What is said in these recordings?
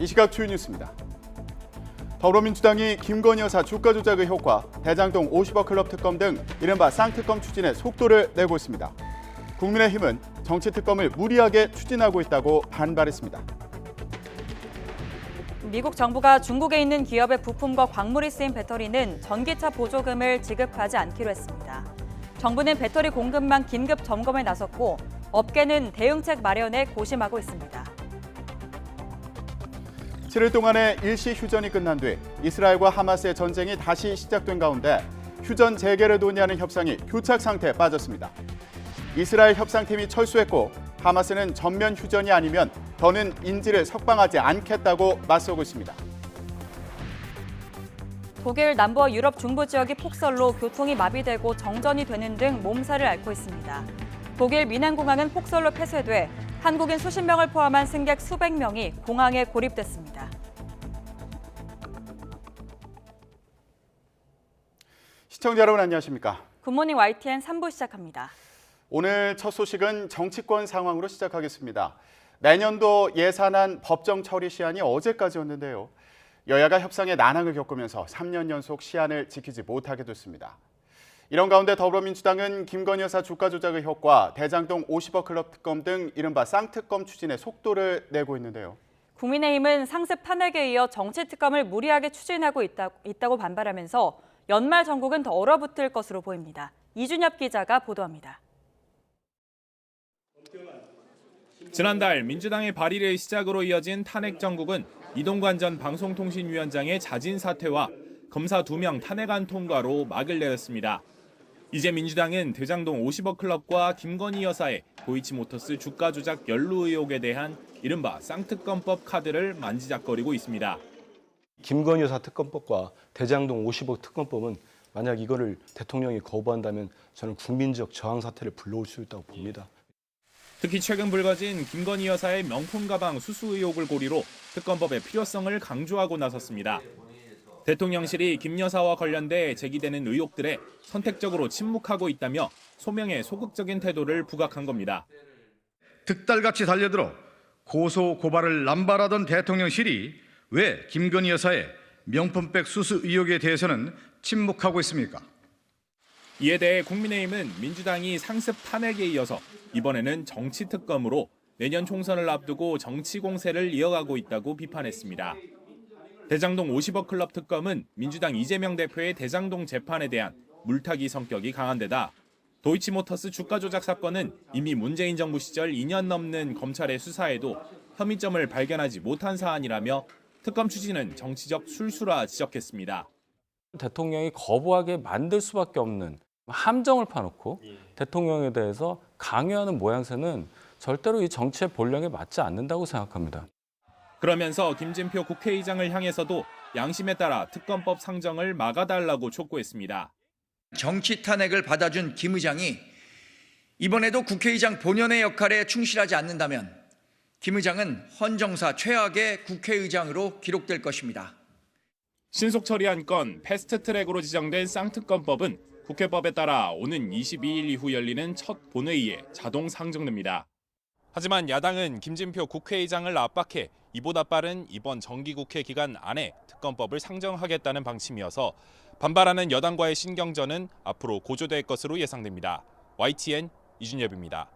이 시각 주요 뉴스입니다. 더불어민주당이 김건희 여사 주가 조작 의혹과 대장동 50억 클럽 특검 등 이른바 쌍특검 추진에 속도를 내고 있습니다. 국민의힘은 정치 특검을 무리하게 추진하고 있다고 반발했습니다. 미국 정부가 중국에 있는 기업의 부품과 광물이 쓰인 배터리는 전기차 보조금을 지급하지 않기로 했습니다. 정부는 배터리 공급망 긴급 점검에 나섰고 업계는 대응책 마련에 고심하고 있습니다. 7일 동안의 일시 휴전이 끝난 뒤 이스라엘과 하마스의 전쟁이 다시 시작된 가운데 휴전 재개를 논의하는 협상이 교착 상태에 빠졌습니다. 이스라엘 협상팀이 철수했고 하마스는 전면 휴전이 아니면 더는 인질을 석방하지 않겠다고 맞서고 있습니다. 독일 남부와 유럽 중부 지역이 폭설로 교통이 마비되고 정전이 되는 등 몸살을 앓고 있습니다. 독일 미넨공항은 폭설로 폐쇄돼 한국인 수십 명을 포함한 승객 수백 명이 공항에 고립됐습니다. 시청자 여러분 안녕하십니까? 굿모닝 YTN 3부 시작합니다. 오늘 첫 소식은 정치권 상황으로 시작하겠습니다. 내년도 예산안 법정 처리 시한이 어제까지였는데요. 여야가 협상의 난항을 겪으면서 3년 연속 시한을 지키지 못하게 됐습니다. 이런 가운데 더불어민주당은 김건희 여사 주가 조작 의혹과 대장동 50억 클럽 특검 등 이른바 쌍특검 추진에 속도를 내고 있는데요. 국민의힘은 상습 탄핵에 이어 정치 특검을 무리하게 추진하고 있다고 반발하면서 연말 전국은 더 얼어붙을 것으로 보입니다. 이준엽 기자가 보도합니다. 지난달 민주당의 발의를 시작으로 이어진 탄핵 정국은 이동관 전 방송통신위원장의 자진 사퇴와 검사 2명 탄핵안 통과로 막을 내렸습니다. 이제 민주당은 대장동 50억 클럽과 김건희 여사의 도이치모터스 주가 조작 연루 의혹에 대한 이른바 쌍특검법 카드를 만지작거리고 있습니다. 김건희 여사 특검법과 대장동 50억 특검법은 만약 이거를 대통령이 거부한다면 저는 국민적 저항 사태를 불러올 수 있다고 봅니다. 특히 최근 불거진 김건희 여사의 명품 가방 수수 의혹을 고리로 특검법의 필요성을 강조하고 나섰습니다. 대통령실이 김 여사와 관련돼 제기되는 의혹들에 선택적으로 침묵하고 있다며 소명의 소극적인 태도를 부각한 겁니다. 득달같이 달려들어 고소 고발을 남발하던 대통령실이 왜 김건희 여사의 명품백 수수 의혹에 대해서는 침묵하고 있습니까? 이에 대해 국민의힘은 민주당이 상습 탄핵에 이어서 이번에는 정치 특검으로 내년 총선을 앞두고 정치 공세를 이어가고 있다고 비판했습니다. 대장동 50억 클럽 특검은 민주당 이재명 대표의 대장동 재판에 대한 물타기 성격이 강한 데다 도이치모터스 주가 조작 사건은 이미 문재인 정부 시절 2년 넘는 검찰의 수사에도 혐의점을 발견하지 못한 사안이라며 특검 추진은 정치적 술수라 지적했습니다. 대통령이 거부하게 만들 수밖에 없는 함정을 파놓고 대통령에 대해서 강요하는 모양새는 절대로 이 정치의 본령에 맞지 않는다고 생각합니다. 그러면서 김진표 국회의장을 향해서도 양심에 따라 특검법 상정을 막아달라고 촉구했습니다. 정치 탄핵을 받아준 김 의장이 이번에도 국회의장 본연의 역할에 충실하지 않는다면 김 의장은 헌정사 최악의 국회의장으로 기록될 것입니다. 신속 처리한 건 패스트트랙으로 지정된 쌍특검법은 국회법에 따라 오는 22일 이후 열리는 첫 본회의에 자동 상정됩니다. 하지만 야당은 김진표 국회의장을 압박해 이보다 빠른 이번 정기국회 기간 안에 특검법을 상정하겠다는 방침이어서 반발하는 여당과의 신경전은 앞으로 고조될 것으로 예상됩니다. YTN 이준엽입니다.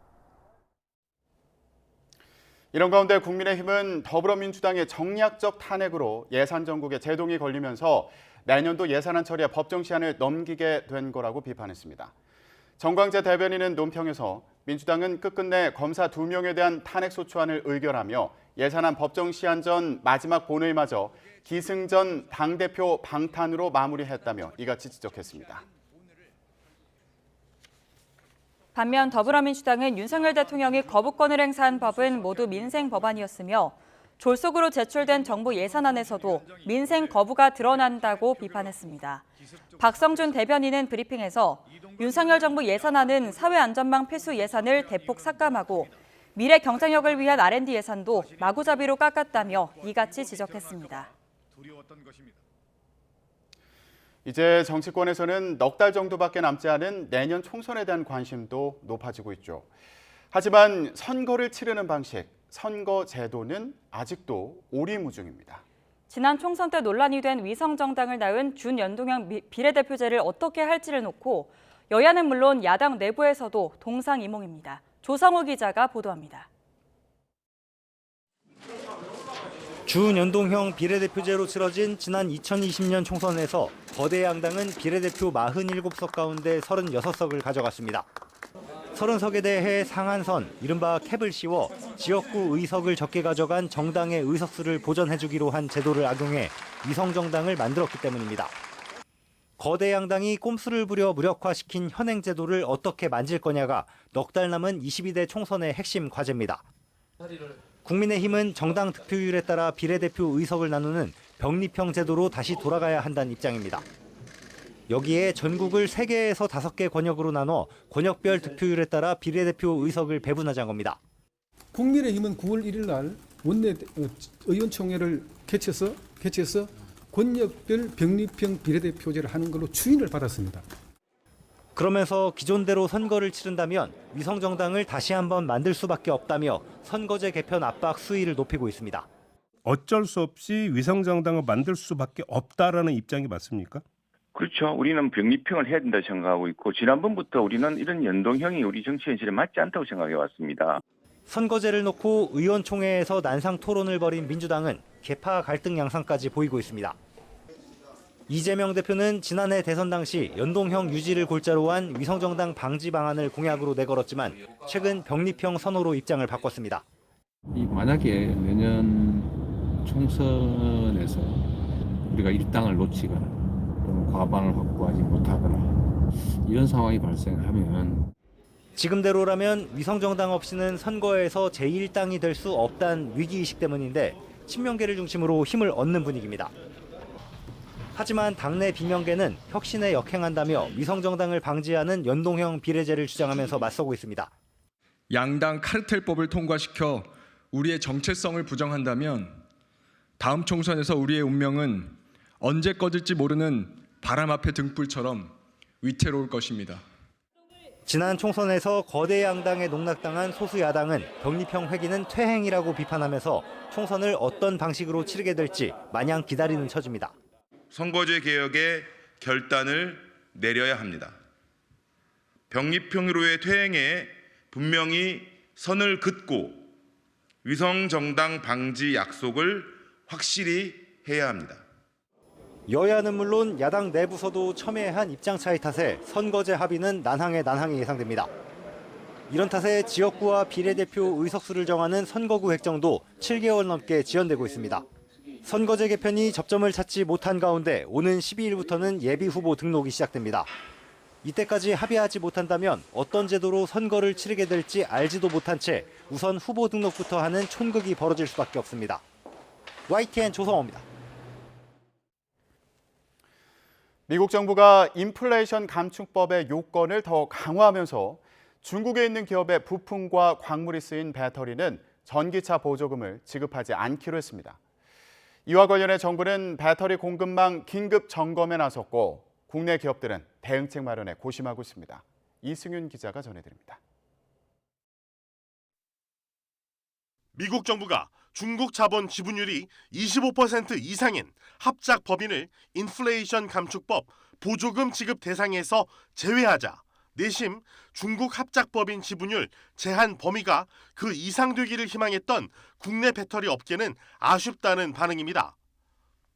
이런 가운데 국민의힘은 더불어민주당의 정략적 탄핵으로 예산 정국에 제동이 걸리면서 내년도 예산안 처리에 법정 시한을 넘기게 된 거라고 비판했습니다. 정광재 대변인은 논평에서 민주당은 끝끝내 검사 2명에 대한 탄핵 소추안을 의결하며 예산안 법정 시한 전 마지막 본회의마저 기승전 당대표 방탄으로 마무리했다며 이같이 지적했습니다. 반면 더불어민주당은 윤석열 대통령이 거부권을 행사한 법은 모두 민생 법안이었으며 졸속으로 제출된 정부 예산안에서도 민생 거부가 드러난다고 비판했습니다. 박성준 대변인은 브리핑에서 윤석열 정부 예산안은 사회안전망 필수 예산을 대폭 삭감하고 미래 경쟁력을 위한 R&D 예산도 마구잡이로 깎았다며 이같이 지적했습니다. 이제 정치권에서는 넉 달 정도밖에 남지 않은 내년 총선에 대한 관심도 높아지고 있죠. 하지만 선거를 치르는 방식, 선거 제도는 아직도 오리무중입니다. 지난 총선 때 논란이 된 위성정당을 낳은 준연동형 비례대표제를 어떻게 할지를 놓고 여야는 물론 야당 내부에서도 동상이몽입니다. 조성우 기자가 보도합니다. 준연동형 비례대표제로 치러진 지난 2020년 총선에서 거대 양당은 비례대표 47석 가운데 36석을 가져갔습니다. 30석에 대해 상한선, 이른바 캡을 씌워 지역구 의석을 적게 가져간 정당의 의석수를 보전해주기로 한 제도를 악용해 위성정당을 만들었기 때문입니다. 거대 양당이 꼼수를 부려 무력화시킨 현행 제도를 어떻게 만질 거냐가 넉 달 남은 22대 총선의 핵심 과제입니다. 국민의힘은 정당 득표율에 따라 비례대표 의석을 나누는 병립형 제도로 다시 돌아가야 한다는 입장입니다. 여기에 전국을 3개에서 5개 권역으로 나눠 권역별 득표율에 따라 비례대표 의석을 배분하자는 겁니다. 국민의힘은 9월 1일 날 원내 의원총회를 개최해서 권역별 병립형 비례대표제를 하는 걸로 추인을 받았습니다. 그러면서 기존대로 선거를 치른다면 위성정당을 다시 한번 만들 수밖에 없다며 선거제 개편 압박 수위를 높이고 있습니다. 어쩔 수 없이 위성정당을 만들 수밖에 없다라는 입장이 맞습니까? 그렇죠. 우리는 병립형을 해야 된다고 생각하고 있고 지난번부터 우리는 이런 연동형이 우리 정치 현실에 맞지 않다고 생각해 왔습니다. 선거제를 놓고 의원총회에서 난상 토론을 벌인 민주당은 계파 갈등 양상까지 보이고 있습니다. 이재명 대표는 지난해 대선 당시 연동형 유지를 골자로 한 위성정당 방지 방안을 공약으로 내걸었지만 최근 병립형 선호로 입장을 바꿨습니다. 만약에 내년 총선에서 우리가 일당을 놓치거나 또는 과반을 확보하지 못하거나 이런 상황이 발생하면 지금대로라면 위성정당 없이는 선거에서 제1당이 될 수 없다는 위기의식 때문인데 친명계를 중심으로 힘을 얻는 분위기입니다. 하지만 당내 비명계는 혁신에 역행한다며 위성정당을 방지하는 연동형 비례제를 주장하면서 맞서고 있습니다. 양당 카르텔법을 통과시켜 우리의 정체성을 부정한다면 다음 총선에서 우리의 운명은 언제 꺼질지 모르는 바람 앞의 등불처럼 위태로울 것입니다. 지난 총선에서 거대 양당에 농락당한 소수 야당은 병립형 회기는 퇴행이라고 비판하면서 총선을 어떤 방식으로 치르게 될지 마냥 기다리는 처지입니다. 선거제 개혁의 결단을 내려야 합니다. 병립형으로의 퇴행에 분명히 선을 긋고 위성정당 방지 약속을 확실히 해야 합니다. 여야는 물론 야당 내부서도 첨예한 입장 차이 탓에 선거제 합의는 난항에 예상됩니다. 이런 탓에 지역구와 비례대표 의석수를 정하는 선거구 획정도 7개월 넘게 지연되고 있습니다. 선거제 개편이 접점을 찾지 못한 가운데 오는 12일부터는 예비 후보 등록이 시작됩니다. 이때까지 합의하지 못한다면 어떤 제도로 선거를 치르게 될지 알지도 못한 채 우선 후보 등록부터 하는 촌극이 벌어질 수밖에 없습니다. YTN 조성호입니다. 미국 정부가 인플레이션 감축법의 요건을 더 강화하면서 중국에 있는 기업의 부품과 광물이 쓰인 배터리는 전기차 보조금을 지급하지 않기로 했습니다. 이와 관련해 정부는 배터리 공급망 긴급 점검에 나섰고 국내 기업들은 대응책 마련에 고심하고 있습니다. 이승윤 기자가 전해드립니다. 미국 정부가 중국 자본 지분율이 25% 이상인 합작 법인을 인플레이션 감축법 보조금 지급 대상에서 제외하자 내심 중국 합작 법인 지분율 제한 범위가 그 이상 되기를 희망했던 국내 배터리 업계는 아쉽다는 반응입니다.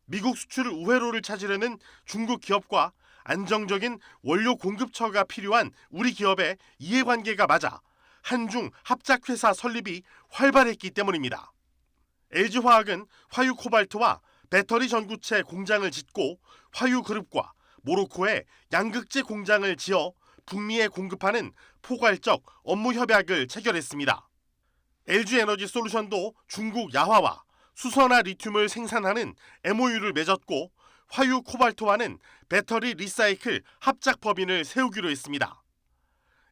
미국 수출 우회로를 찾으려는 중국 기업과 안정적인 원료 공급처가 필요한 우리 기업의 이해관계가 맞아 한중 합작회사 설립이 활발했기 때문입니다. LG화학은 화유코발트와 배터리 전구체 공장을 짓고 화유그룹과 모로코에 양극재 공장을 지어 북미에 공급하는 포괄적 업무 협약을 체결했습니다. LG에너지솔루션도 중국 야화와 수선화 리튬을 생산하는 MOU를 맺었고 화유코발트와는 배터리 리사이클 합작 법인을 세우기로 했습니다.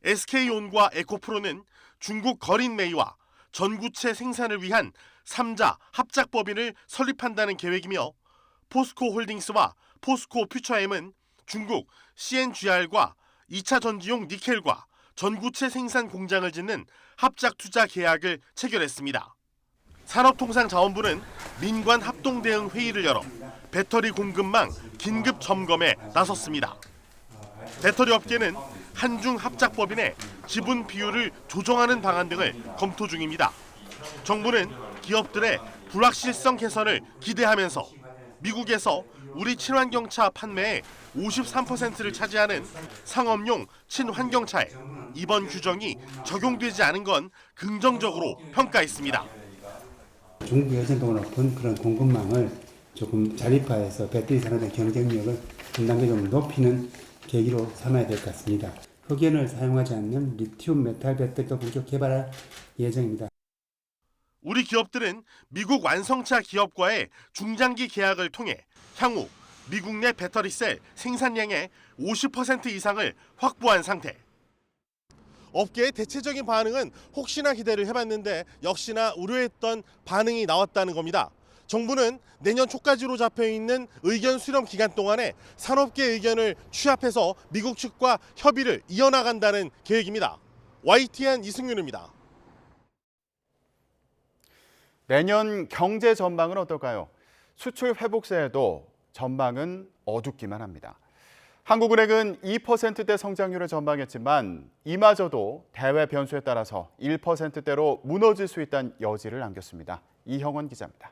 SK온과 에코프로는 중국 거린메이와 전구체 생산을 위한 3자 합작 법인을 설립한다는 계획이며 포스코홀딩스와 포스코퓨처엠은 중국 CNGR과 2차 전지용 니켈과 전구체 생산 공장을 짓는 합작 투자 계약을 체결했습니다. 산업통상자원부는 민관 합동대응 회의를 열어 배터리 공급망 긴급 점검에 나섰습니다. 배터리 업계는 한중 합작법인의 지분 비율을 조정하는 방안 등을 검토 중입니다. 정부는 기업들의 불확실성 개선을 기대하면서 미국에서 우리 친환경차 판매의 53%를 차지하는 상업용 친환경차에 이번 규정이 적용되지 않은 건 긍정적으로 평가했습니다. 중국 여전도가 높은 그런 공급망을 조금 자립화해서 배터리 산업의 경쟁력을 한 단계 좀 높이는 계기로 삼아야 될 것 같습니다. 흑연을 사용하지 않는 리튬 메탈 배터리도 본격 개발할 예정입니다. 우리 기업들은 미국 완성차 기업과의 중장기 계약을 통해 향후 미국 내 배터리셀 생산량의 50% 이상을 확보한 상태. 업계의 대체적인 반응은 혹시나 기대를 해봤는데 역시나 우려했던 반응이 나왔다는 겁니다. 정부는 내년 초까지로 잡혀있는 의견 수렴 기간 동안에 산업계 의견을 취합해서 미국 측과 협의를 이어나간다는 계획입니다. YTN 이승윤입니다. 내년 경제 전망은 어떨까요? 수출 회복세에도 전망은 어둡기만 합니다. 한국은행은 2%대 성장률을 전망했지만 이마저도 대외 변수에 따라서 1%대로 무너질 수 있다는 여지를 남겼습니다. 이형원 기자입니다.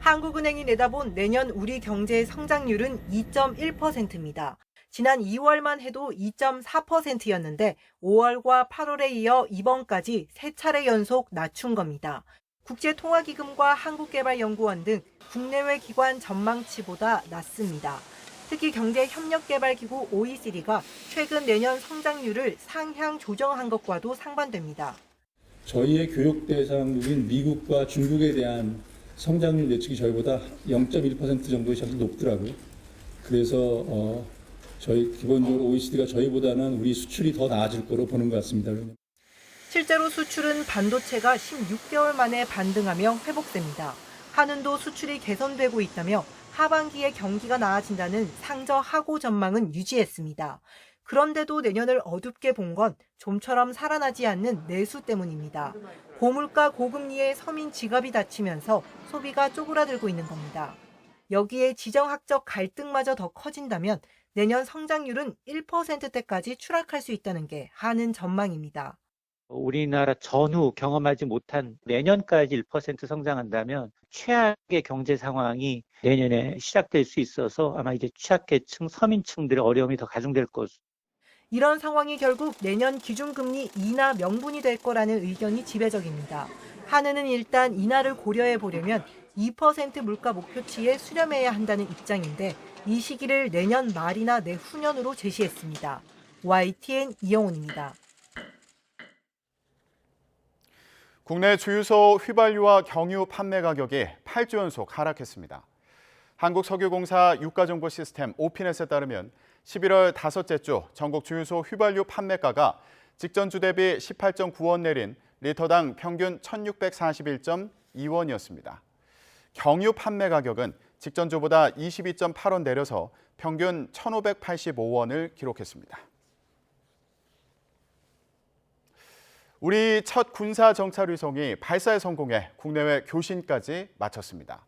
한국은행이 내다본 내년 우리 경제의 성장률은 2.1%입니다. 지난 2월만 해도 2.4%였는데 5월과 8월에 이어 이번까지 3차례 연속 낮춘 겁니다. 국제통화기금과 한국개발연구원 등 국내외 기관 전망치보다 낮습니다. 특히 경제협력개발기구 OECD가 최근 내년 성장률을 상향 조정한 것과도 상반됩니다. 저희의 교육 대상국인 미국과 중국에 대한 성장률 예측이 저희보다 0.1% 정도의 차이가 높더라고요. 그래서 저희 기본적으로 OECD가 저희보다는 우리 수출이 더 나아질 거로 보는 것 같습니다. 실제로 수출은 반도체가 16개월 만에 반등하며 회복됩니다. 한은도 수출이 개선되고 있다며 하반기에 경기가 나아진다는 상저하고 전망은 유지했습니다. 그런데도 내년을 어둡게 본 건 좀처럼 살아나지 않는 내수 때문입니다. 고물가 고금리에 서민 지갑이 닫히면서 소비가 쪼그라들고 있는 겁니다. 여기에 지정학적 갈등마저 더 커진다면 내년 성장률은 1%대까지 추락할 수 있다는 게 한은 전망입니다. 우리나라 전후 경험하지 못한 내년까지 1% 성장한다면 최악의 경제 상황이 내년에 시작될 수 있어서 아마 이제 취약계층, 서민층들의 어려움이 더 가중될 것으로. 이런 상황이 결국 내년 기준금리 인하 명분이 될 거라는 의견이 지배적입니다. 한은은 일단 인하를 고려해 보려면 2% 물가 목표치에 수렴해야 한다는 입장인데 이 시기를 내년 말이나 내후년으로 제시했습니다. YTN 이영훈입니다. 국내 주유소 휘발유와 경유 판매 가격이 8주 연속 하락했습니다. 한국석유공사 유가정보 시스템 오피넷에 따르면 11월 다섯째 주 전국 주유소 휘발유 판매가가 직전주 대비 18.9원 내린 리터당 평균 1,641.2원이었습니다. 경유 판매 가격은 직전주보다 22.8원 내려서 평균 1,585원을 기록했습니다. 우리 첫 군사 정찰 위성이 발사에 성공해 국내외 교신까지 마쳤습니다.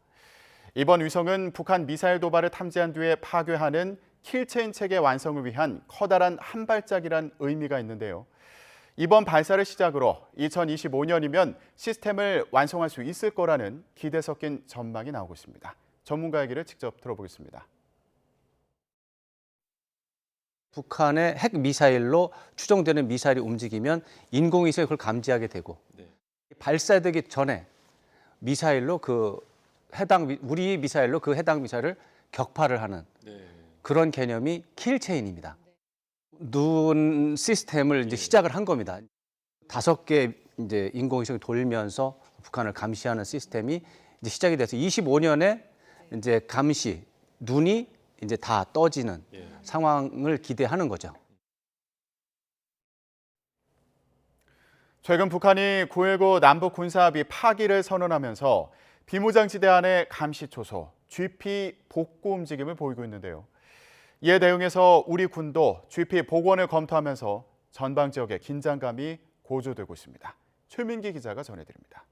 이번 위성은 북한 미사일 도발을 탐지한 뒤에 파괴하는 킬체인 체계 완성을 위한 커다란 한 발짝이란 의미가 있는데요. 이번 발사를 시작으로 2025년이면 시스템을 완성할 수 있을 거라는 기대 섞인 전망이 나오고 있습니다. 전문가 얘기를 직접 들어보겠습니다. 북한의 핵 미사일로 추정되는 미사일이 움직이면 인공위성이 그걸 감지하게 되고 발사되기 전에 미사일로 우리 미사일로 그 해당 미사일을 격파를 하는 그런 개념이 킬체인입니다. 눈 시스템을 이제 시작을 한 겁니다. 5개 이제 인공위성이 돌면서 북한을 감시하는 시스템이 이제 시작이 돼서 25년에 이제 감시 눈이 이제 다 떠지는 상황을 기대하는 거죠. 최근 북한이 9.19 남북 군사합의 파기를 선언하면서 비무장지대 안의 감시 초소, GP 복구 움직임을 보이고 있는데요. 이에 대응해서 우리 군도 GP 복원을 검토하면서 전방 지역의 긴장감이 고조되고 있습니다. 최민기 기자가 전해드립니다.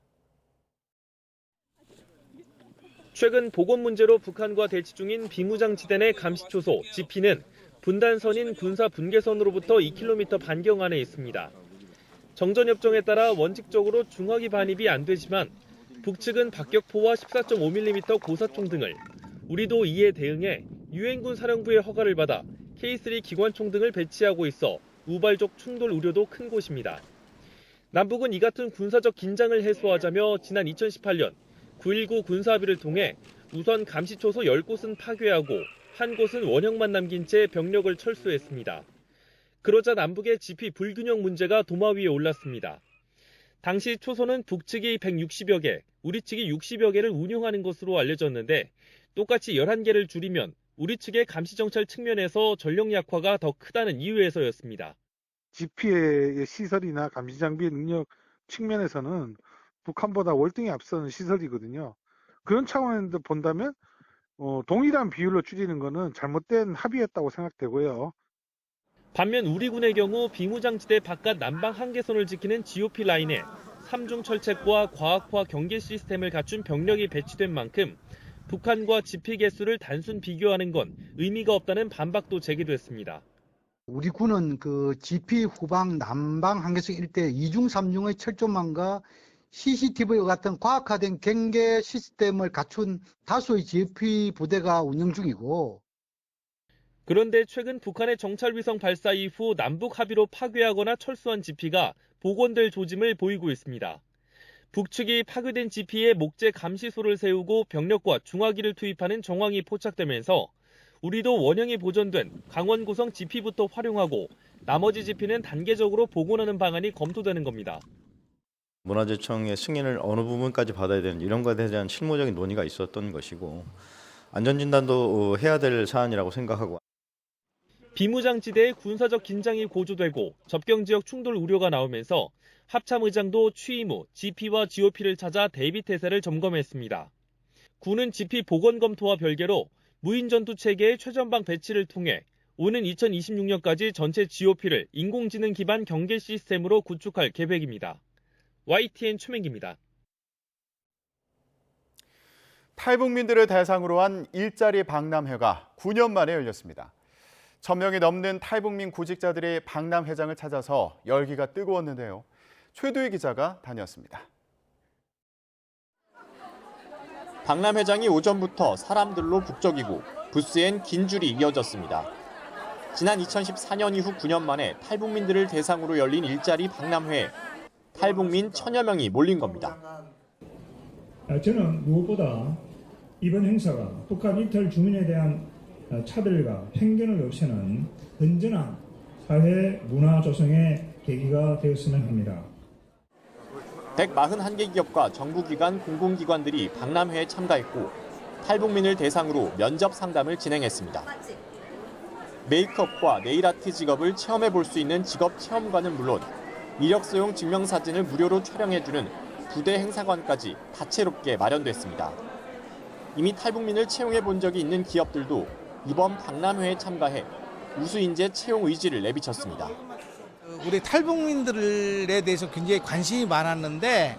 최근 보건 문제로 북한과 대치 중인 비무장지대 내 감시초소 지피는 분단선인 군사 분계선으로부터 2km 반경 안에 있습니다. 정전협정에 따라 원칙적으로 중화기 반입이 안 되지만 북측은 박격포와 14.5mm 고사총 등을, 우리도 이에 대응해 유엔군 사령부의 허가를 받아 K3 기관총 등을 배치하고 있어 우발적 충돌 우려도 큰 곳입니다. 남북은 이 같은 군사적 긴장을 해소하자며 지난 2018년 9.19 군사합의를 통해 우선 감시초소 10곳은 파괴하고 한 곳은 원형만 남긴 채 병력을 철수했습니다. 그러자 남북의 지피 불균형 문제가 도마 위에 올랐습니다. 당시 초소는 북측이 160여 개, 우리 측이 60여 개를 운용하는 것으로 알려졌는데 똑같이 11개를 줄이면 우리 측의 감시정찰 측면에서 전력 약화가 더 크다는 이유에서였습니다. 지피의 시설이나 감시장비 능력 측면에서는 북한보다 월등히 앞서는 시설이거든요. 그런 차원에서 본다면 동일한 비율로 줄이는 것은 잘못된 합의였다고 생각되고요. 반면 우리 군의 경우 비무장지대 바깥 남방 한계선을 지키는 GOP 라인에 3중 철책과 과학화 경계 시스템을 갖춘 병력이 배치된 만큼 북한과 지피 개수를 단순 비교하는 건 의미가 없다는 반박도 제기됐습니다. 우리 군은 그 지피 후방 남방 한계선 일대 2중 3중의 철조망과 CCTV와 같은 과학화된 경계 시스템을 갖춘 다수의 GP 부대가 운영 중이고, 그런데 최근 북한의 정찰위성 발사 이후 남북 합의로 파괴하거나 철수한 지피가 복원될 조짐을 보이고 있습니다. 북측이 파괴된 지피에 목재 감시소를 세우고 병력과 중화기를 투입하는 정황이 포착되면서 우리도 원형이 보존된 강원 고성 지피부터 활용하고 나머지 지피는 단계적으로 복원하는 방안이 검토되는 겁니다. 문화재청의 승인을 어느 부분까지 받아야 되는지 이런 것에 대한 실무적인 논의가 있었던 것이고 안전진단도 해야 될 사안이라고 생각하고. 비무장지대의 군사적 긴장이 고조되고 접경지역 충돌 우려가 나오면서 합참의장도 취임 후 GP와 GOP를 찾아 대비태세를 점검했습니다. 군은 GP 복원 검토와 별개로 무인전투체계의 최전방 배치를 통해 오는 2026년까지 전체 GOP를 인공지능 기반 경계 시스템으로 구축할 계획입니다. YTN 최민기입니다. 탈북민들을 대상으로 한 일자리 박람회가 9년 만에 열렸습니다. 1000명이 넘는 탈북민 구직자들이 박람회장을 찾아서 열기가 뜨거웠는데요. 최두희 기자가 다녀왔습니다. 박람회장이 오전부터 사람들로 북적이고 부스엔 긴 줄이 이어졌습니다. 지난 2014년 이후 9년 만에 탈북민들을 대상으로 열린 일자리 박람회에 탈북민 1000여 명이 몰린 겁니다. 저는 무엇보다 이번 행사가 북한 이탈 주민에 대한 차별과 편견을 없애는 건전한 사회 문화 조성의 계기가 되었으면 합니다. 141개 기업과 정부기관, 공공기관들이 박람회에 참가했고 탈북민을 대상으로 면접 상담을 진행했습니다. 메이크업과 네일아트 직업을 체험해 볼 수 있는 직업 체험관은 물론 이력서용 증명사진을 무료로 촬영해주는 부대 행사관까지 다채롭게 마련됐습니다. 이미 탈북민을 채용해 본 적이 있는 기업들도 이번 박람회에 참가해 우수인재 채용 의지를 내비쳤습니다. 우리 탈북민들에 대해서 굉장히 관심이 많았는데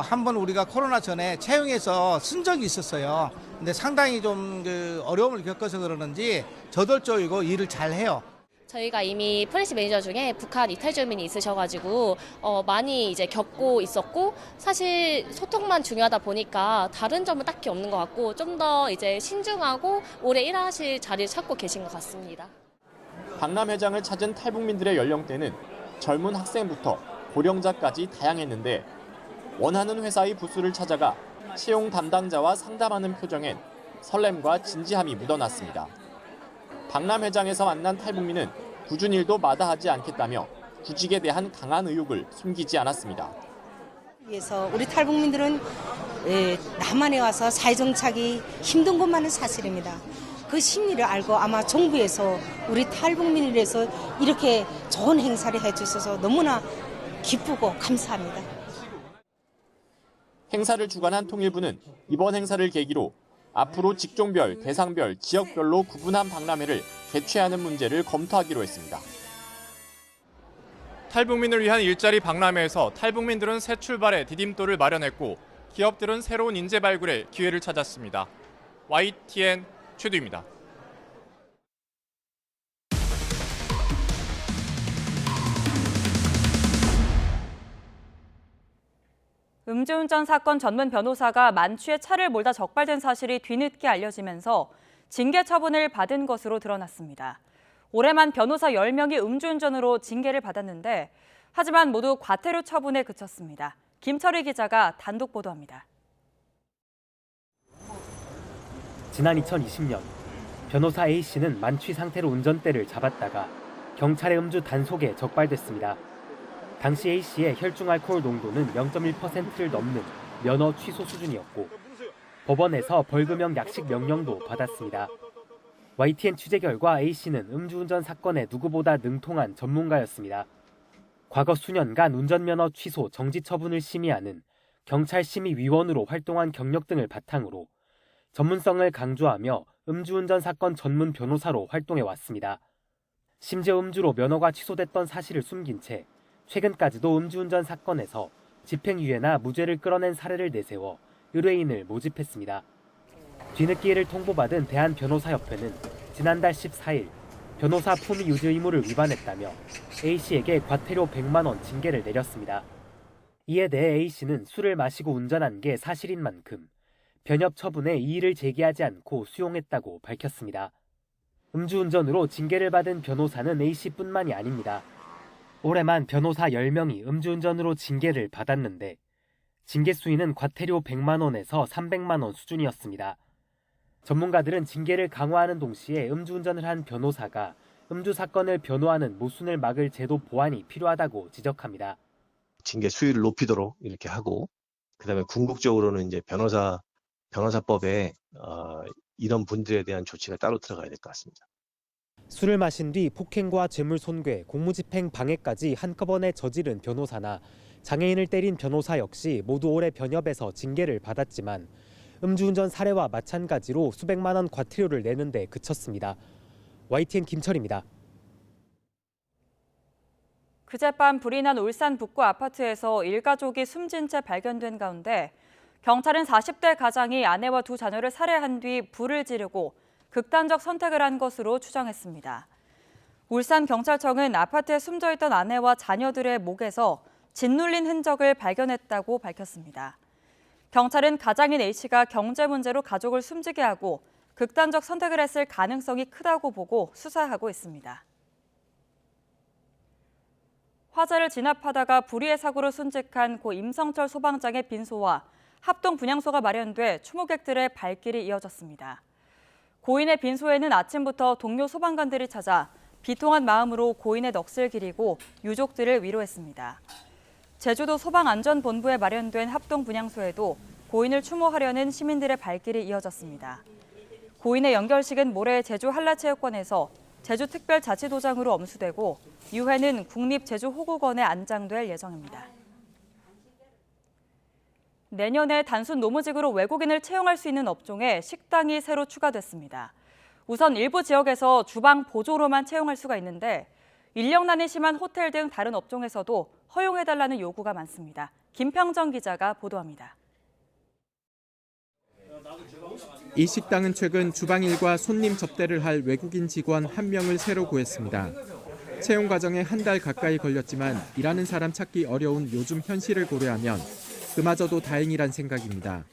한번 우리가 코로나 전에 채용해서 쓴 적이 있었어요. 근데 상당히 좀 어려움을 겪어서 그러는지 저돌적이고 일을 잘해요. 저희가 이미 프레시 매니저 중에 북한 이탈 주민이 있으셔가지고 많이 이제 겪고 있었고 사실 소통만 중요하다 보니까 다른 점은 딱히 없는 것 같고 좀 더 이제 신중하고 오래 일하실 자리를 찾고 계신 것 같습니다. 박람회장을 찾은 탈북민들의 연령대는 젊은 학생부터 고령자까지 다양했는데 원하는 회사의 부스를 찾아가 채용 담당자와 상담하는 표정엔 설렘과 진지함이 묻어났습니다. 박람회장에서 만난 탈북민은 굳은 일도 마다하지 않겠다며 구직에 대한 강한 의욕을 숨기지 않았습니다. 위해서 우리 탈북민들은 남한에 와서 사회정착이 힘든 것만은 사실입니다. 그 심리를 알고 아마 정부에서 우리 탈북민을 위해서 이렇게 좋은 행사를 해주셔서 너무나 기쁘고 감사합니다. 행사를 주관한 통일부는 이번 행사를 계기로 앞으로 직종별, 대상별, 지역별로 구분한 박람회를 개최하는 문제를 검토하기로 했습니다. 탈북민을 위한 일자리 박람회에서 탈북민들은 새 출발의 디딤돌을 마련했고 기업들은 새로운 인재 발굴에 기회를 찾았습니다. YTN 최두입니다. 음주운전 사건 전문 변호사가 만취해 차를 몰다 적발된 사실이 뒤늦게 알려지면서 징계 처분을 받은 것으로 드러났습니다. 올해만 변호사 10명이 음주운전으로 징계를 받았는데 하지만 모두 과태료 처분에 그쳤습니다. 김철희 기자가 단독 보도합니다. 지난 2020년 변호사 A씨는 만취 상태로 운전대를 잡았다가 경찰의 음주 단속에 적발됐습니다. 당시 A씨의 혈중 알코올 농도는 0.1%를 넘는 면허 취소 수준이었고 법원에서 벌금형 약식 명령도 받았습니다. YTN 취재 결과 A씨는 음주운전 사건에 누구보다 능통한 전문가였습니다. 과거 수년간 운전면허 취소 정지 처분을 심의하는 경찰심의위원으로 활동한 경력 등을 바탕으로 전문성을 강조하며 음주운전 사건 전문 변호사로 활동해왔습니다. 심지어 음주로 면허가 취소됐던 사실을 숨긴 채 최근까지도 음주운전 사건에서 집행유예나 무죄를 끌어낸 사례를 내세워 의뢰인을 모집했습니다. 뒤늦게 이를 통보받은 대한변호사협회는 지난달 14일 변호사 품위 유지 의무를 위반했다며 A씨에게 과태료 100만 원 징계를 내렸습니다. 이에 대해 A씨는 술을 마시고 운전한 게 사실인 만큼 변협 처분에 이의를 제기하지 않고 수용했다고 밝혔습니다. 음주운전으로 징계를 받은 변호사는 A씨뿐만이 아닙니다. 올해만 변호사 10명이 음주운전으로 징계를 받았는데 징계 수위는 과태료 100만 원에서 300만 원 수준이었습니다. 전문가들은 징계를 강화하는 동시에 음주운전을 한 변호사가 음주 사건을 변호하는 모순을 막을 제도 보완이 필요하다고 지적합니다. 징계 수위를 높이도록 이렇게 하고 그다음에 궁극적으로는 이제 변호사법에 이런 분들에 대한 조치가 따로 들어가야 될 것 같습니다. 술을 마신 뒤 폭행과 재물손괴, 공무집행 방해까지 한꺼번에 저지른 변호사나 장애인을 때린 변호사 역시 모두 올해 변협에서 징계를 받았지만 음주운전 사례와 마찬가지로 수백만 원 과태료를 내는 데 그쳤습니다. YTN 김철입니다. 그젯밤 불이 난 울산 북구 아파트에서 일가족이 숨진 채 발견된 가운데 경찰은 40대 가장이 아내와 두 자녀를 살해한 뒤 불을 지르고 극단적 선택을 한 것으로 추정했습니다. 울산경찰청은 아파트에 숨져있던 아내와 자녀들의 목에서 짓눌린 흔적을 발견했다고 밝혔습니다. 경찰은 가장인 A씨가 경제 문제로 가족을 숨지게 하고 극단적 선택을 했을 가능성이 크다고 보고 수사하고 있습니다. 화재를 진압하다가 불의의 사고로 순직한 고 임성철 소방장의 빈소와 합동 분향소가 마련돼 추모객들의 발길이 이어졌습니다. 고인의 빈소에는 아침부터 동료 소방관들이 찾아 비통한 마음으로 고인의 넋을 기리고 유족들을 위로했습니다. 제주도 소방안전본부에 마련된 합동 분향소에도 고인을 추모하려는 시민들의 발길이 이어졌습니다. 고인의 연결식은 모레 제주 한라체육관에서 제주특별자치도장으로 엄수되고 유해는 국립제주호국원에 안장될 예정입니다. 내년에 단순 노무직으로 외국인을 채용할 수 있는 업종에 식당이 새로 추가됐습니다. 우선 일부 지역에서 주방 보조로만 채용할 수가 있는데 인력난이 심한 호텔 등 다른 업종에서도 허용해달라는 요구가 많습니다. 김평정 기자가 보도합니다. 이 식당은 최근 주방일과 손님 접대를 할 외국인 직원 1명을 새로 구했습니다. 채용 과정에 한 달 가까이 걸렸지만 일하는 사람 찾기 어려운 요즘 현실을 고려하면 그마저도 다행이란 생각입니다.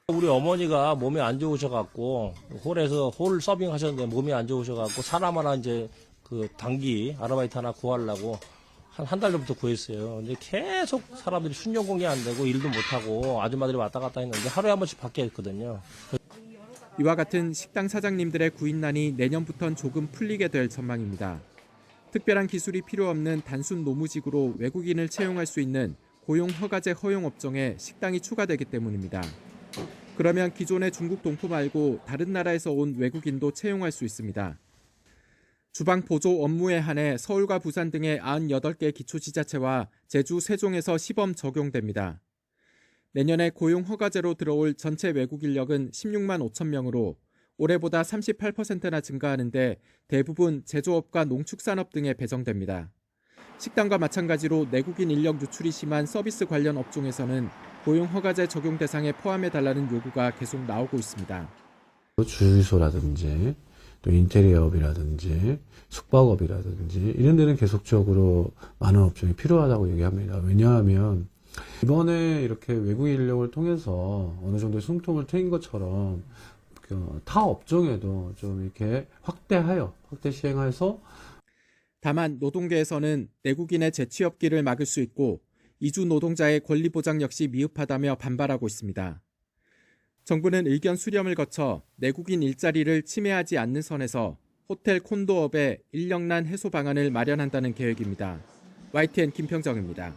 우리 어머니가 몸이 안 좋으셔갖고 홀에서 홀 서빙하셨는데 몸이 안 좋으셔갖고 사람 하나 이제 그 단기 아르바이트 하나 구하려고 한 달 전부터 구했어요. 근데 계속 사람들이 순전공이 안 되고 일도 못하고 아줌마들이 왔다 갔다 했는데 하루에 한 번씩 바뀌었거든요. 이와 같은 식당 사장님들의 구인난이 내년부터는 조금 풀리게 될 전망입니다. 특별한 기술이 필요 없는 단순 노무직으로 외국인을 채용할 수 있는 고용 허가제 허용 업종에 식당이 추가되기 때문입니다. 그러면 기존의 중국 동포 말고 다른 나라에서 온 외국인도 채용할 수 있습니다. 주방 보조 업무에 한해 서울과 부산 등의 98개 기초지자체와 제주, 세종에서 시범 적용됩니다. 내년에 고용 허가제로 들어올 전체 외국 인력은 16만 5천 명으로 올해보다 38%나 증가하는데 대부분 제조업과 농축산업 등에 배정됩니다. 식당과 마찬가지로 내국인 인력 유출이 심한 서비스 관련 업종에서는 고용 허가제 적용 대상에 포함해달라는 요구가 계속 나오고 있습니다. 주유소라든지 또 인테리어업이라든지 숙박업이라든지 이런 데는 계속적으로 많은 업종이 필요하다고 얘기합니다. 왜냐하면 이번에 이렇게 외국인 인력을 통해서 어느 정도 숨통을 트인 것처럼 타 업종에도 좀 이렇게 확대 시행해서 다만 노동계에서는 내국인의 재취업기를 막을 수 있고 이주 노동자의 권리 보장 역시 미흡하다며 반발하고 있습니다. 정부는 의견 수렴을 거쳐 내국인 일자리를 침해하지 않는 선에서 호텔 콘도업의 인력난 해소 방안을 마련한다는 계획입니다. YTN 김평정입니다.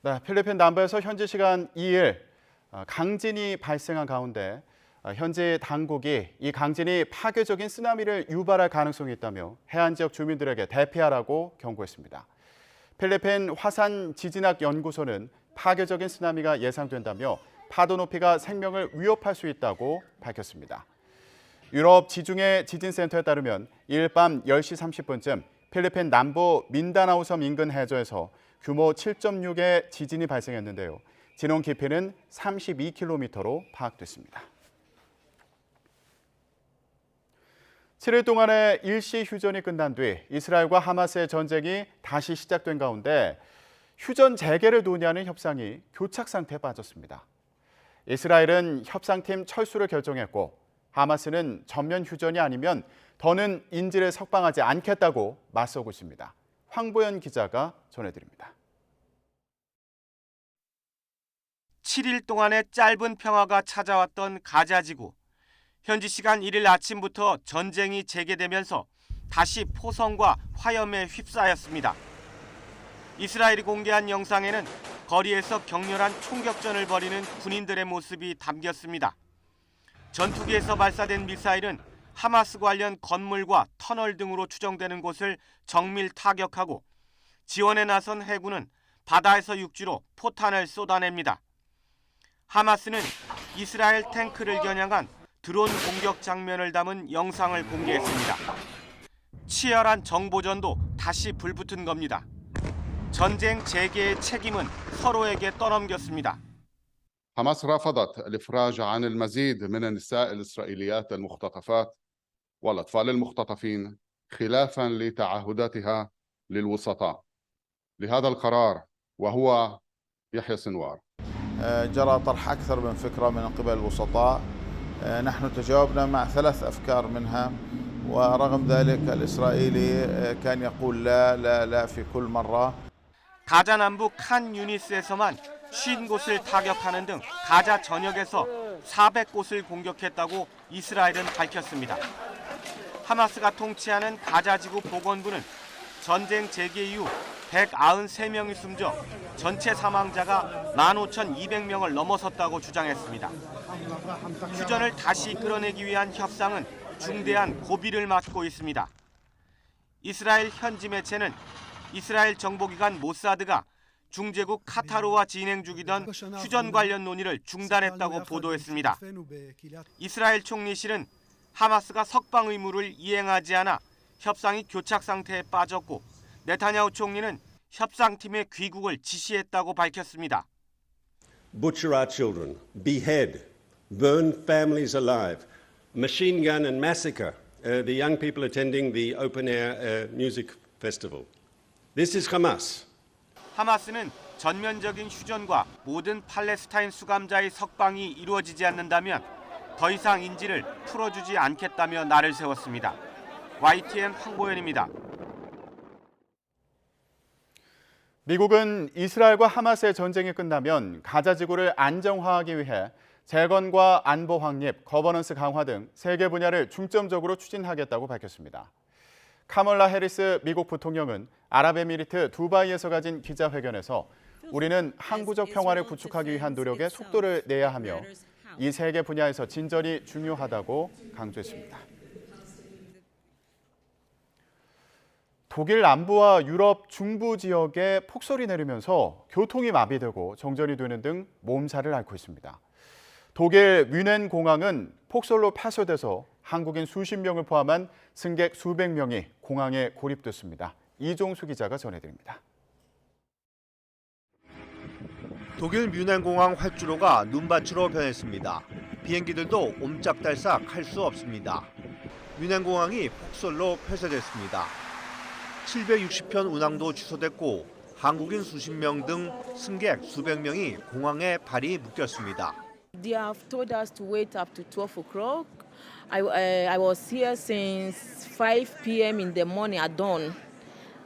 네, 필리핀 남부에서 현지 시간 2일 강진이 발생한 가운데 현지 당국이 이 강진이 파괴적인 쓰나미를 유발할 가능성이 있다며 해안 지역 주민들에게 대피하라고 경고했습니다. 필리핀 화산 지진학 연구소는 파괴적인 쓰나미가 예상된다며 파도 높이가 생명을 위협할 수 있다고 밝혔습니다. 유럽 지중해 지진센터에 따르면 이일 밤 10시 30분쯤 필리핀 남부 민다나오 섬 인근 해저에서 규모 7.6의 지진이 발생했는데요. 진원 깊이는 32km로 파악됐습니다. 7일 동안의 일시 휴전이 끝난 뒤 이스라엘과 하마스의 전쟁이 다시 시작된 가운데 휴전 재개를 논의하는 협상이 교착 상태에 빠졌습니다. 이스라엘은 협상팀 철수를 결정했고 하마스는 전면 휴전이 아니면 더는 인질을 석방하지 않겠다고 맞서고 있습니다. 황보연 기자가 전해드립니다. 7일 동안의 짧은 평화가 찾아왔던 가자 지구. 현지 시간 1일 아침부터 전쟁이 재개되면서 다시 포성과 화염에 휩싸였습니다. 이스라엘이 공개한 영상에는 거리에서 격렬한 총격전을 벌이는 군인들의 모습이 담겼습니다. 전투기에서 발사된 미사일은 하마스 관련 건물과 터널 등으로 추정되는 곳을 정밀 타격하고 지원에 나선 해군은 바다에서 육지로 포탄을 쏟아냅니다. 하마스는 이스라엘 탱크를 겨냥한 드론 공격 장면을 담은 영상을 공개했습니다. 치열한 정보전도 다시 불붙은 겁니다. 전쟁 재개의 책임은 서로에게 떠넘겼습니다. حماس رفضت الإفراج عن المزيد من النساء الإسرائيليات المختطفات والأطفال المختطفين خلافا لتعهداتها للوسطاء. لهذا القرار وهو يحيى سنوار. جرى طرح أكثر من فكرة من قبل الوسطاء. نحن تجاوبنا مع 3 أفكار منها ورغم ذلك الإسرائيلي كان يقول لا في كل مرة. 가자 남부 칸 유니스에서만 50곳을 타격하는 등 가자 전역에서 400곳을 공격했다고 이스라엘은 밝혔습니다. 하마스가 통치하는 가자 지구 보건부는 전쟁 재개 이후 193명이 숨져 전체 사망자가 15,200명을 넘어섰다고 주장했습니다. 휴전을 다시 끌어내기 위한 협상은 중대한 고비를 맞고 있습니다. 이스라엘 현지 매체는 이스라엘 정보기관 모사드가 중재국 카타르와 진행 중이던 휴전 관련 논의를 중단했다고 보도했습니다. 이스라엘 총리실은 하마스가 석방 의무를 이행하지 않아 협상이 교착 상태에 빠졌고 네타냐후 총리는 협상팀의 귀국을 지시했다고 밝혔습니다. Butcher our children, behead, burn families alive, machine gun and massacre the young people attending the open-air music festival. This is Hamas. 하마스는 전면적인 휴전과 모든 팔레스타인 수감자의 석방이 이루어지지 않는다면 더 이상 인질을 풀어주지 않겠다며 날을 세웠습니다. YTN 황보연입니다. 미국은 이스라엘과 하마스의 전쟁이 끝나면 가자 지구를 안정화하기 위해 재건과 안보 확립, 거버넌스 강화 등 3개 분야를 중점적으로 추진하겠다고 밝혔습니다. 카멀라 해리스 미국 부통령은 아랍에미리트 두바이에서 가진 기자회견에서 우리는 항구적 평화를 구축하기 위한 노력에 속도를 내야 하며 이 3개 분야에서 진전이 중요하다고 강조했습니다. 독일 남부와 유럽 중부 지역에 폭설이 내리면서 교통이 마비되고 정전이 되는 등 몸살을 앓고 있습니다. 독일 뮌헨 공항은 폭설로 폐쇄돼서 한국인 수십 명을 포함한 승객 수백 명이 공항에 고립됐습니다. 이종수 기자가 전해드립니다. 독일 뮌헨 공항 활주로가 눈밭으로 변했습니다. 비행기들도 옴짝달싹 할 수 없습니다. 뮌헨 공항이 폭설로 폐쇄됐습니다. 760편 운항도 취소됐고 한국인 수십 명 등 승객 수백 명이 공항에 발이 묶였습니다. They have told us to wait up to 12 o'clock. I was here since 5 p.m. in the morning at dawn,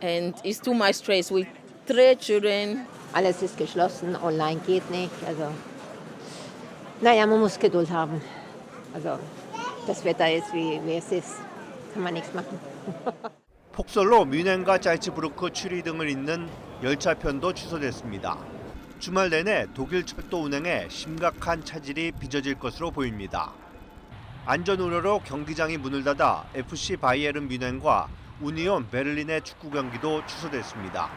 and it's too much stress with 3 children. Alles ist geschlossen, online geht nicht. Also, naja, man muss Geduld haben. Also, das Wetter ist wie es ist. Kann man nichts machen. 폭설로 뮌헨과 짤츠부르크 추리 등을 잇는 열차편도 취소됐습니다. 주말 내내 독일 철도 운행에 심각한 차질이 빚어질 것으로 보입니다. 안전 우려로 경기장이 문을 닫아 FC 바이에른 뮌헨과 우니온 베를린의 축구 경기도 취소됐습니다.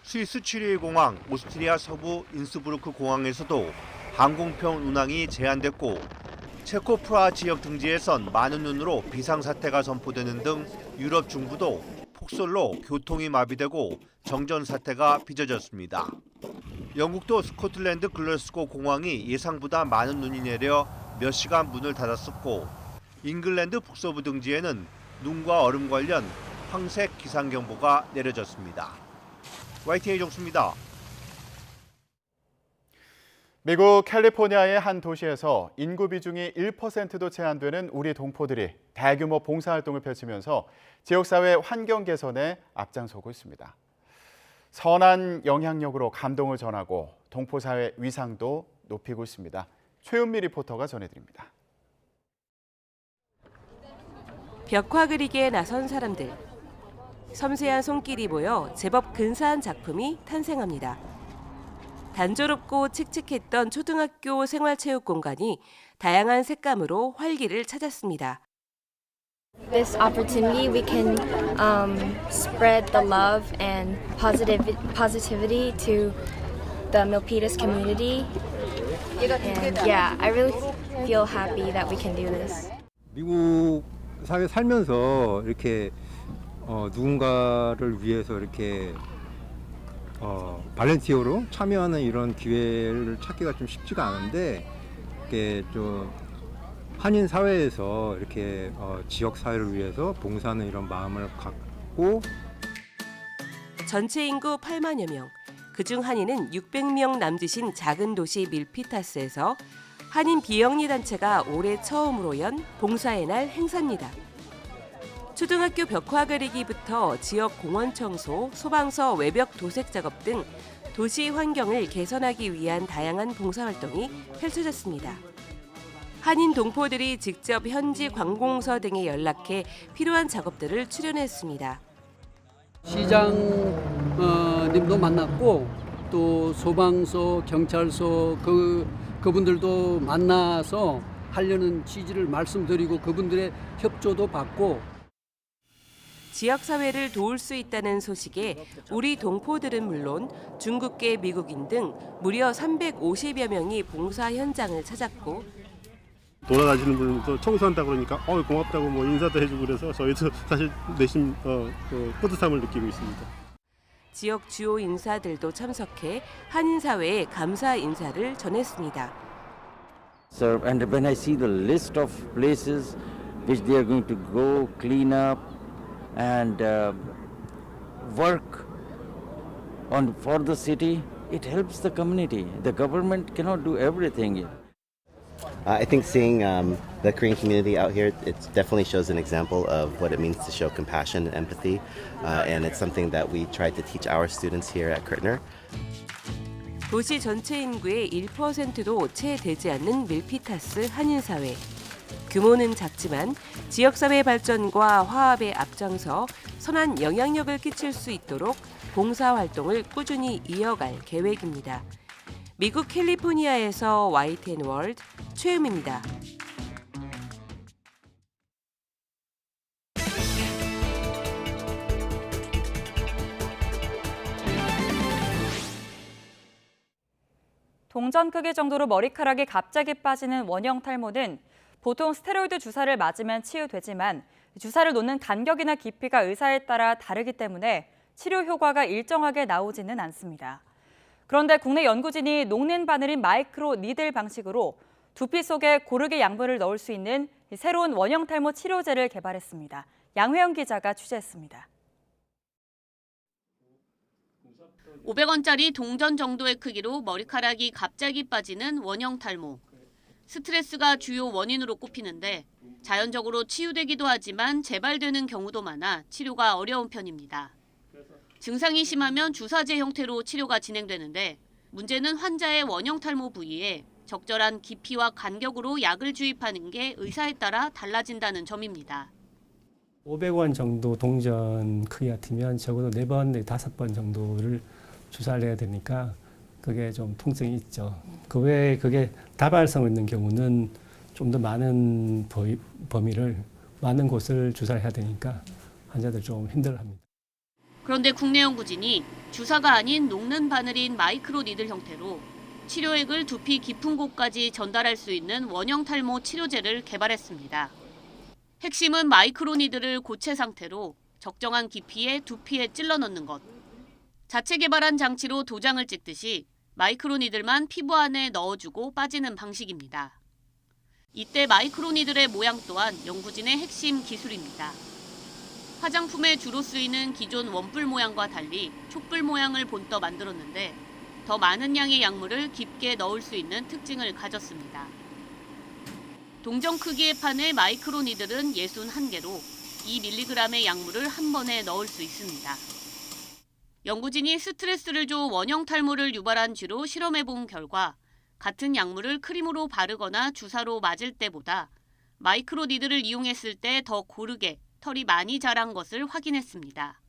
스위스 취리히 공항, 오스트리아 서부 인스부르크 공항에서도 항공편 운항이 제한됐고 체코 프라하 지역 등지에선 많은 눈으로 비상사태가 선포되는 등 유럽 중부도 폭설로 교통이 마비되고 정전 사태가 빚어졌습니다. 영국도 스코틀랜드 글래스고 공항이 예상보다 많은 눈이 내려 몇 시간 문을 닫았었고 잉글랜드 북서부 등지에는 눈과 얼음 관련 황색 기상경보가 내려졌습니다. YTN 이종수입니다. 미국 캘리포니아의 한 도시에서 인구 비중이 1%도 채 안 되는 우리 동포들이 대규모 봉사활동을 펼치면서 지역사회 환경 개선에 앞장서고 있습니다. 선한 영향력으로 감동을 전하고 동포사회 위상도 높이고 있습니다. 최은미 리포터가 전해드립니다. 벽화 그리기에 나선 사람들. 섬세한 손길이 모여 제법 근사한 작품이 탄생합니다. 단조롭고 칙칙했던 초등학교 생활체육 공간이 다양한 색감으로 활기를 찾았습니다. This opportunity, we can spread the love and positivity to the Milpitas community. And yeah, I really feel happy that we can do this. 미국 사회 살면서 이렇게 누군가를 위해서 이렇게 발렌티어로 참여하는 이런 기회를 찾기가 좀 쉽지가 않은데 이렇게 좀 한인 사회에서 이렇게 지역 사회를 위해서 봉사하는 이런 마음을 갖고 전체 인구 8만여 명, 그중 한인은 600명 남짓인 작은 도시 밀피타스에서 한인 비영리 단체가 올해 처음으로 연 봉사의 날 행사입니다. 초등학교 벽화 그리기부터 지역 공원 청소, 소방서 외벽 도색 작업 등 도시 환경을 개선하기 위한 다양한 봉사활동이 펼쳐졌습니다. 한인 동포들이 직접 현지 관공서 등에 연락해 필요한 작업들을 수련했습니다. 시장님도 만났고 또 소방서, 경찰서 그분들도 만나서 하려는 취지를 말씀드리고 그분들의 협조도 받고 지역사회를 도울 수 있다는 소식에 우리 동포들은 물론 중국계 미국인 등 무려 350여 명이 봉사 현장을 찾았고 돌아다니는 분도 청소한다 그러니까 고맙다고 뭐 인사도 해주고 그래서 저희도 사실 내심 뿌듯함을 느끼고 있습니다. 지역 주요 인사들도 참석해 한인 사회에 감사 인사를 전했습니다. So, and when I see the list of places which they are going to go clean up and work on for the city, it helps the community. The government cannot do everything. I think seeing the Korean community out here, it definitely shows an example of what it means to show compassion and empathy, and it's something that we try to teach our students here at Kurtner. 도시 전체 인구의 1%도 채 되지 않는 밀피타스 한인사회. 규모는 작지만 지역사회 발전과 화합에 앞장서 선한 영향력을 끼칠 수 있도록 봉사활동을 꾸준히 이어갈 계획입니다. 미국 캘리포니아에서 YTN 월드 최음입니다. 동전 크기 정도로 머리카락이 갑자기 빠지는 원형 탈모는 보통 스테로이드 주사를 맞으면 치유되지만 주사를 놓는 간격이나 깊이가 의사에 따라 다르기 때문에 치료 효과가 일정하게 나오지는 않습니다. 그런데 국내 연구진이 녹는 바늘인 마이크로 니들 방식으로 두피 속에 고르게 약물을 넣을 수 있는 새로운 원형 탈모 치료제를 개발했습니다. 양회영 기자가 취재했습니다. 500원짜리 동전 정도의 크기로 머리카락이 갑자기 빠지는 원형 탈모. 스트레스가 주요 원인으로 꼽히는데 자연적으로 치유되기도 하지만 재발되는 경우도 많아 치료가 어려운 편입니다. 증상이 심하면 주사제 형태로 치료가 진행되는데 문제는 환자의 원형 탈모 부위에 적절한 깊이와 간격으로 약을 주입하는 게 의사에 따라 달라진다는 점입니다. 500원 정도 동전 크기 같으면 적어도 4번, 5번 정도를 주사를 해야 되니까 그게 좀 통증이 있죠. 그 외에 그게 다발성 있는 경우는 좀 더 많은 범위를, 많은 곳을 주사를 해야 되니까 환자들 좀 힘들어합니다. 그런데 국내 연구진이 주사가 아닌 녹는 바늘인 마이크로 니들 형태로 치료액을 두피 깊은 곳까지 전달할 수 있는 원형 탈모 치료제를 개발했습니다. 핵심은 마이크로 니들을 고체 상태로 적정한 깊이에 두피에 찔러 넣는 것. 자체 개발한 장치로 도장을 찍듯이 마이크로 니들만 피부 안에 넣어주고 빠지는 방식입니다. 이때 마이크로 니들의 모양 또한 연구진의 핵심 기술입니다. 화장품에 주로 쓰이는 기존 원뿔 모양과 달리 촛불 모양을 본떠 만들었는데 더 많은 양의 약물을 깊게 넣을 수 있는 특징을 가졌습니다. 동전 크기의 판의 마이크로 니들은 61개로 2mg의 약물을 한 번에 넣을 수 있습니다. 연구진이 스트레스를 줘 원형 탈모를 유발한 쥐로 실험해본 결과 같은 약물을 크림으로 바르거나 주사로 맞을 때보다 마이크로 니들을 이용했을 때 더 고르게 털이 많이 자란 것을 확인했습니다.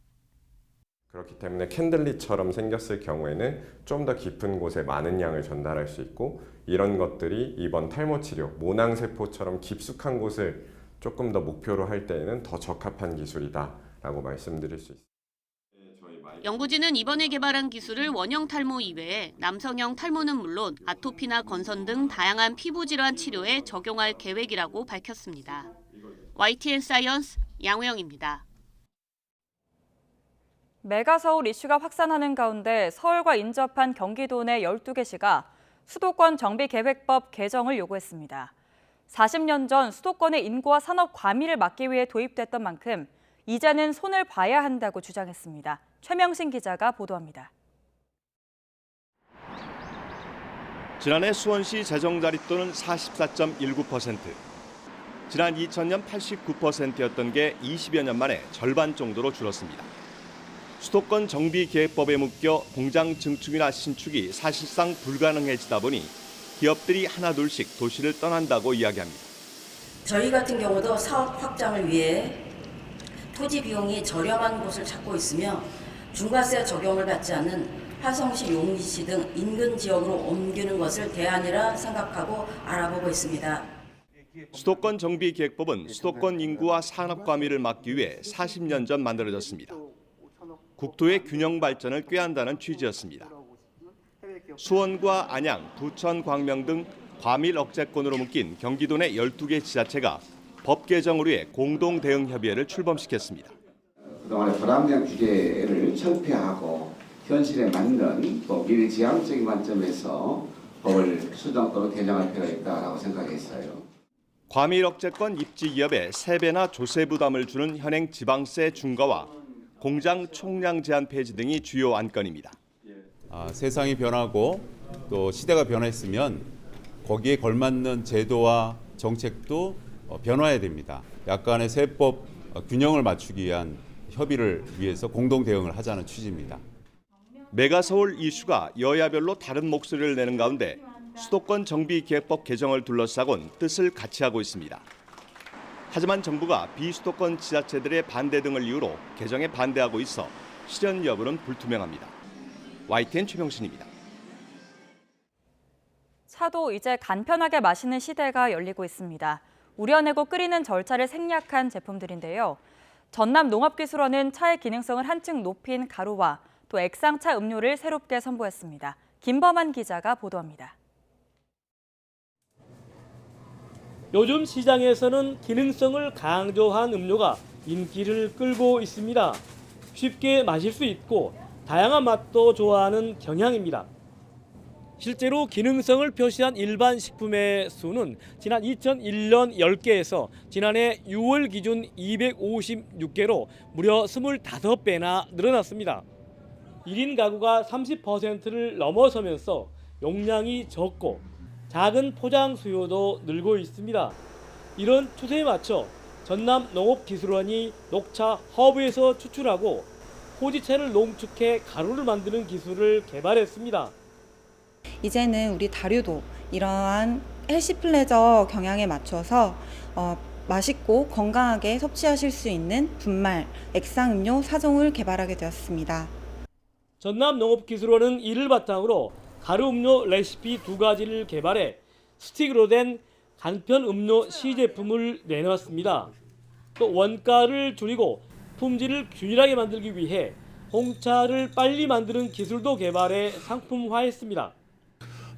그렇기 때문에 캔들릿처럼 생겼을 경우에는 좀 더 깊은 곳에 많은 양을 전달할 수 있고 이런 것들이 이번 탈모 치료, 모낭세포처럼 깊숙한 곳을 조금 더 목표로 할 때에는 더 적합한 기술이다라고 말씀드릴 수 있습니다. 연구진은 이번에 개발한 기술을 원형 탈모 이외에 남성형 탈모는 물론 아토피나 건선 등 다양한 피부 질환 치료에 적용할 계획이라고 밝혔습니다. YTN 사이언스 양회영입니다. 메가서울 이슈가 확산하는 가운데 서울과 인접한 경기도 내 12개시가 수도권 정비계획법 개정을 요구했습니다. 40년 전 수도권의 인구와 산업 과밀을 막기 위해 도입됐던 만큼 이제는 손을 봐야 한다고 주장했습니다. 최명신 기자가 보도합니다. 지난해 수원시 재정자립도는 44.19%, 지난 2000년 89%였던 게 20여 년 만에 절반 정도로 줄었습니다. 수도권 정비계획법에 묶여 공장 증축이나 신축이 사실상 불가능해지다 보니 기업들이 하나둘씩 도시를 떠난다고 이야기합니다. 저희 같은 경우도 사업 확장을 위해 토지 비용이 저렴한 곳을 찾고 있으며 중과세 적용을 받지 않는 화성시, 용인시 등 인근 지역으로 옮기는 것을 대안이라 생각하고 알아보고 있습니다. 수도권 정비계획법은 수도권 인구와 산업 과밀을 막기 위해 40년 전 만들어졌습니다. 국토의 균형 발전을 꾀한다는 취지였습니다. 수원과 안양, 부천, 광명 등 과밀 억제권으로 묶인 경기도 내 12개 지자체가 법 개정을 위해 공동 대응 협의회를 출범시켰습니다. 그동안의 불합리한 규제를 철폐하고 현실에 맞는 또 미래지향적인 관점에서 법을 수정 또는 개정할 필요가 있다고 생각했어요. 과밀 억제권 입지 기업에 세배나 조세 부담을 주는 현행 지방세 중과와 공장 총량 제한 폐지 등이 주요 안건입니다. 세상이 변하고 또 시대가 변했으면 거기에 걸맞는 제도와 정책도 변화해야 됩니다. 약간의 세법 균형을 맞추기 위한 협의를 위해서 공동 대응을 하자는 취지입니다. 메가서울 이슈가 여야별로 다른 목소리를 내는 가운데 수도권 정비계획법 개정을 둘러싸곤 뜻을 같이 하고 있습니다. 하지만 정부가 비수도권 지자체들의 반대 등을 이유로 개정에 반대하고 있어 실현 여부는 불투명합니다. YTN 최명신입니다. 차도 이제 간편하게 마시는 시대가 열리고 있습니다. 우려내고 끓이는 절차를 생략한 제품들인데요. 전남 농업기술원은 차의 기능성을 한층 높인 가루와 또 액상차 음료를 새롭게 선보였습니다. 김범한 기자가 보도합니다. 요즘 시장에서는 기능성을 강조한 음료가 인기를 끌고 있습니다. 쉽게 마실 수 있고 다양한 맛도 좋아하는 경향입니다. 실제로 기능성을 표시한 일반 식품의 수는 지난 2001년 10개에서 지난해 6월 기준 256개로 무려 25배나 늘어났습니다. 1인 가구가 30%를 넘어서면서 용량이 적고 작은 포장 수요도 늘고 있습니다. 이런 추세에 맞춰 전남농업기술원이 녹차 허브에서 추출하고 호지채를 농축해 가루를 만드는 기술을 개발했습니다. 이제는 우리 다류도 이러한 헬시 플레저 경향에 맞춰서 맛있고 건강하게 섭취하실 수 있는 분말, 액상음료 4종을 개발하게 되었습니다. 전남농업기술원은 이를 바탕으로 가루음료 레시피 2가지를 개발해 스틱으로 된 간편 음료 시제품을 내놓았습니다. 또 원가를 줄이고 품질을 균일하게 만들기 위해 홍차를 빨리 만드는 기술도 개발해 상품화했습니다.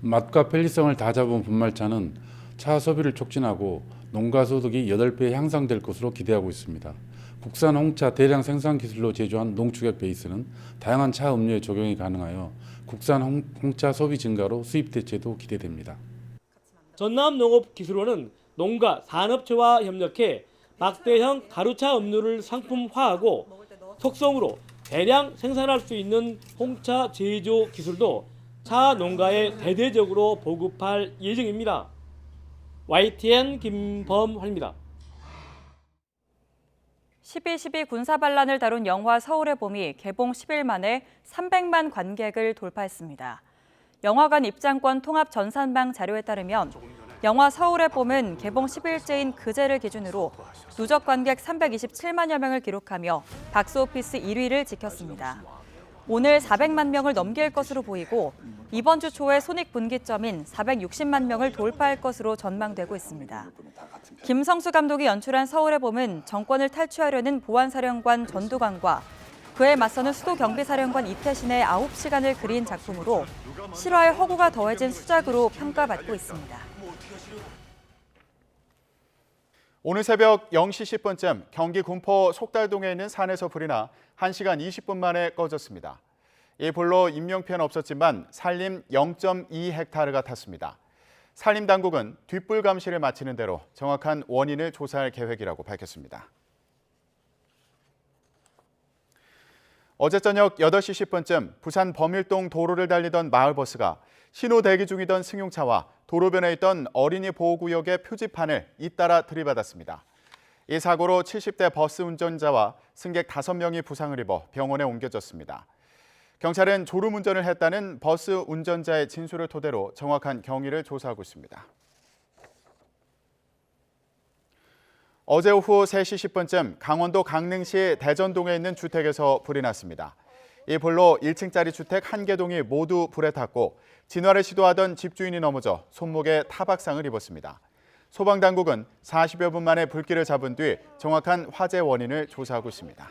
맛과 편리성을 다 잡은 분말차는 차 소비를 촉진하고 농가 소득이 8배 향상될 것으로 기대하고 있습니다. 국산 홍차 대량 생산 기술로 제조한 농축액 베이스는 다양한 차 음료에 적용이 가능하여 국산 홍차 소비 증가로 수입 대체도 기대됩니다. 전남농업기술원은 농가, 산업체와 협력해 막대형 가루차 음료를 상품화하고 속성으로 대량 생산할 수 있는 홍차 제조 기술도 차 농가에 대대적으로 보급할 예정입니다. YTN 김범환입니다. 12.12 군사반란을 다룬 영화 서울의 봄이 개봉 10일 만에 300만 관객을 돌파했습니다. 영화관 입장권 통합 전산망 자료에 따르면 영화 서울의 봄은 개봉 10일째인 그제를 기준으로 누적 관객 327만여 명을 기록하며 박스오피스 1위를 지켰습니다. 오늘 400만 명을 넘길 것으로 보이고 이번 주 초에 손익분기점인 460만 명을 돌파할 것으로 전망되고 있습니다. 김성수 감독이 연출한 서울의 봄은 정권을 탈취하려는 보안사령관 전두광과 그에 맞서는 수도경비사령관 이태신의 9시간을 그린 작품으로 실화의 허구가 더해진 수작으로 평가받고 있습니다. 오늘 새벽 0시 10분쯤 경기 군포 속달동에 있는 산에서 불이 나 1시간 20분 만에 꺼졌습니다. 이 불로 인명피해는 없었지만 산림 0.2헥타르가 탔습니다. 산림당국은 뒷불 감시를 마치는 대로 정확한 원인을 조사할 계획이라고 밝혔습니다. 어제 저녁 8시 10분쯤 부산 범일동 도로를 달리던 마을버스가 신호 대기 중이던 승용차와 도로변에 있던 어린이 보호구역의 표지판을 잇따라 들이받았습니다. 이 사고로 70대 버스 운전자와 승객 5명이 부상을 입어 병원에 옮겨졌습니다. 경찰은 졸음운전을 했다는 버스 운전자의 진술을 토대로 정확한 경위를 조사하고 있습니다. 어제 오후 3시 10분쯤 강원도 강릉시 대전동에 있는 주택에서 불이 났습니다. 이 불로 1층짜리 주택 1개 동이 모두 불에 탔고 진화를 시도하던 집주인이 넘어져 손목에 타박상을 입었습니다. 소방당국은 40여 분 만에 불길을 잡은 뒤 정확한 화재 원인을 조사하고 있습니다.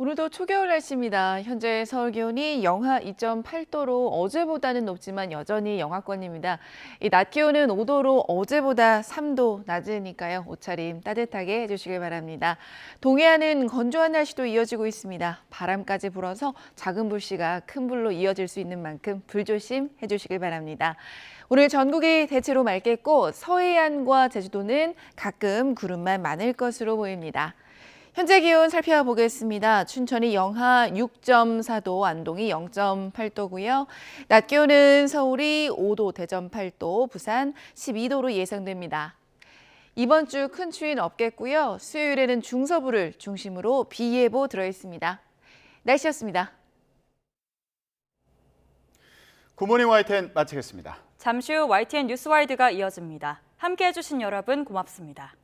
오늘도 초겨울 날씨입니다. 현재 서울 기온이 영하 2.8도로 어제보다는 높지만 여전히 영하권입니다. 이 낮 기온은 5도로 어제보다 3도 낮으니까요. 옷차림 따뜻하게 해주시길 바랍니다. 동해안은 건조한 날씨도 이어지고 있습니다. 바람까지 불어서 작은 불씨가 큰 불로 이어질 수 있는 만큼 불조심 해주시길 바랍니다. 오늘 전국이 대체로 맑겠고 서해안과 제주도는 가끔 구름만 많을 것으로 보입니다. 현재 기온 살펴보겠습니다. 춘천이 영하 6.4도, 안동이 0.8도고요. 낮 기온은 서울이 5도, 대전 8도, 부산 12도로 예상됩니다. 이번 주 큰 추위는 없겠고요. 수요일에는 중서부를 중심으로 비 예보 들어있습니다. 날씨였습니다. 굿모닝 YTN 마치겠습니다. 잠시 후 YTN 뉴스와이드가 이어집니다. 함께해 주신 여러분 고맙습니다.